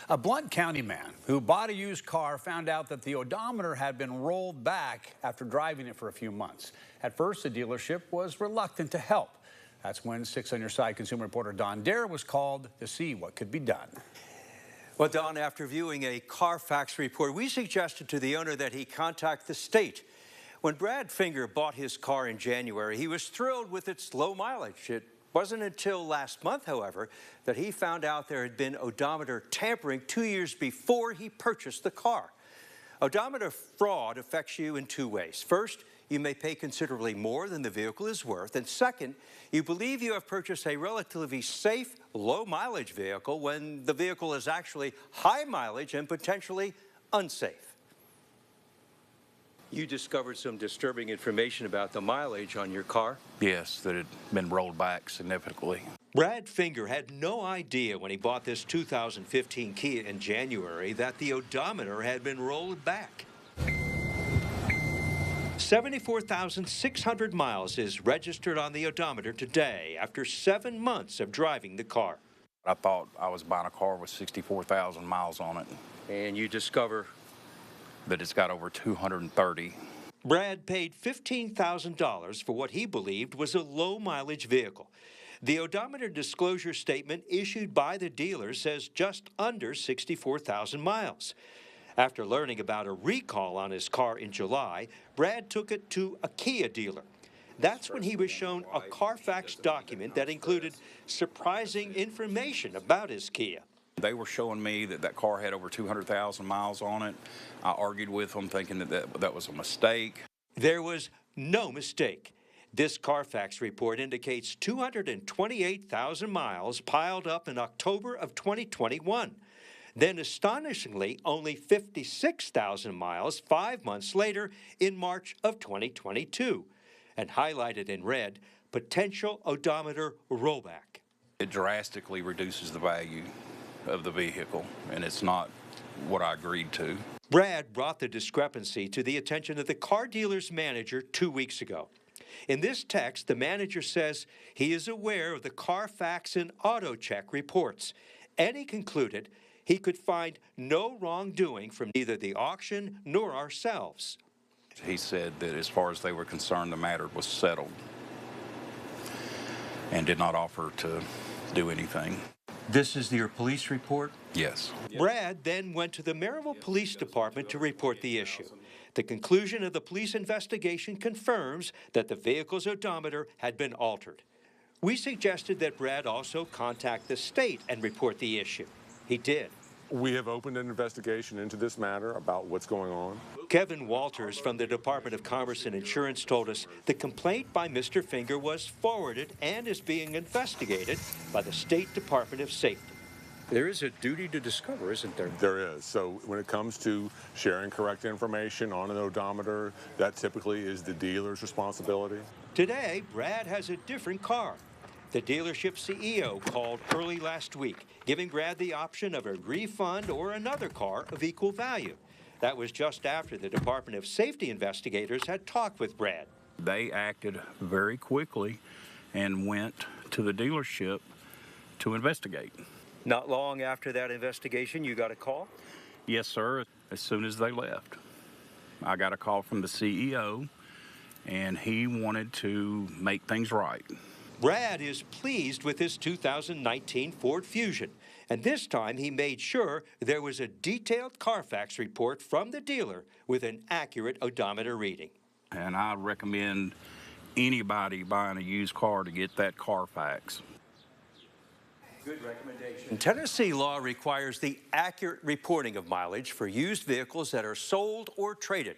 A Blount County man who bought a used car found out that the odometer had been rolled back after driving it for a few months. At first, the dealership was reluctant to help. That's when 6 on Your Side consumer reporter Don Dare was called to see what could be done. Well, Don, after viewing a Carfax report, we suggested to the owner that he contact the state. When Brad Finger bought his car in January, he was thrilled with its low mileage. It wasn't until last month, however, that he found out there had been odometer tampering 2 years before he purchased the car. Odometer fraud affects you in two ways. First, you may pay considerably more than the vehicle is worth. And second, you believe you have purchased a relatively safe, low-mileage vehicle when the vehicle is actually high mileage and potentially unsafe. You discovered some disturbing information about the mileage on your car? Yes, that had been rolled back significantly. Brad Finger had no idea when he bought this 2015 Kia in January that the odometer had been rolled back. 74,600 miles is registered on the odometer today after 7 months of driving the car. I thought I was buying a car with 64,000 miles on it. And you discover that it's got over 230. Brad paid $15,000 for what he believed was a low-mileage vehicle. The odometer disclosure statement issued by the dealer says just under 64,000 miles. After learning about a recall on his car in July, Brad took it to a Kia dealer. That's when he was shown a Carfax document that included surprising information about his Kia. They were showing me that that car had over 200,000 miles on it. I argued with them thinking that was a mistake. There was no mistake. This Carfax report indicates 228,000 miles piled up in October of 2021. Then, astonishingly, only 56,000 miles 5 months later in March of 2022. And highlighted in red, potential odometer rollback. It drastically reduces the value of the vehicle, and it's not what I agreed to. Brad brought the discrepancy to the attention of the car dealer's manager 2 weeks ago. In this text, the manager says he is aware of the Carfax and AutoCheck reports, and he concluded he could find no wrongdoing from neither the auction nor ourselves. He said that as far as they were concerned, the matter was settled and did not offer to do anything. This is your police report? Yes. Brad then went to the Maryville Police Department to report the issue. The conclusion of the police investigation confirms that the vehicle's odometer had been altered. We suggested that Brad also contact the state and report the issue. He did. We have opened an investigation into this matter about what's going on. Kevin Walters from the Department of Commerce and Insurance told us the complaint by Mr. Finger was forwarded and is being investigated by the State Department of Safety. There is a duty to discover, isn't there? There is. So when it comes to sharing correct information on an odometer, that typically is the dealer's responsibility. Today, Brad has a different car. The dealership CEO called early last week, giving Brad the option of a refund or another car of equal value. That was just after the Department of Safety investigators had talked with Brad. They acted very quickly and went to the dealership to investigate. Not long after that investigation, you got a call? Yes, sir. As soon as they left, I got a call from the CEO, and he wanted to make things right. Brad is pleased with his 2019 Ford Fusion, and this time he made sure there was a detailed Carfax report from the dealer with an accurate odometer reading. And I recommend anybody buying a used car to get that Carfax. Good recommendation. Tennessee law requires the accurate reporting of mileage for used vehicles that are sold or traded.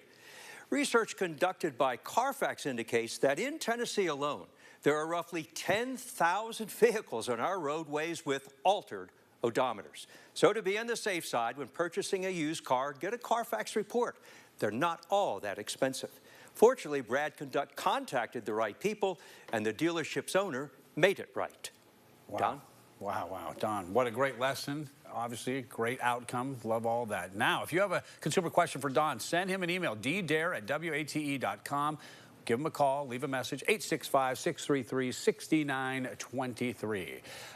Research conducted by Carfax indicates that in Tennessee alone, there are roughly 10,000 vehicles on our roadways with altered odometers. So to be on the safe side when purchasing a used car, get a Carfax report. They're not all that expensive. Fortunately, Brad contacted the right people, and the dealership's owner made it right. Wow. Don? Wow. Don, what a great lesson. Obviously, a great outcome. Love all that. Now, if you have a consumer question for Don, send him an email, ddare@wate.com. Give him a call, leave a message, 865-633-6923.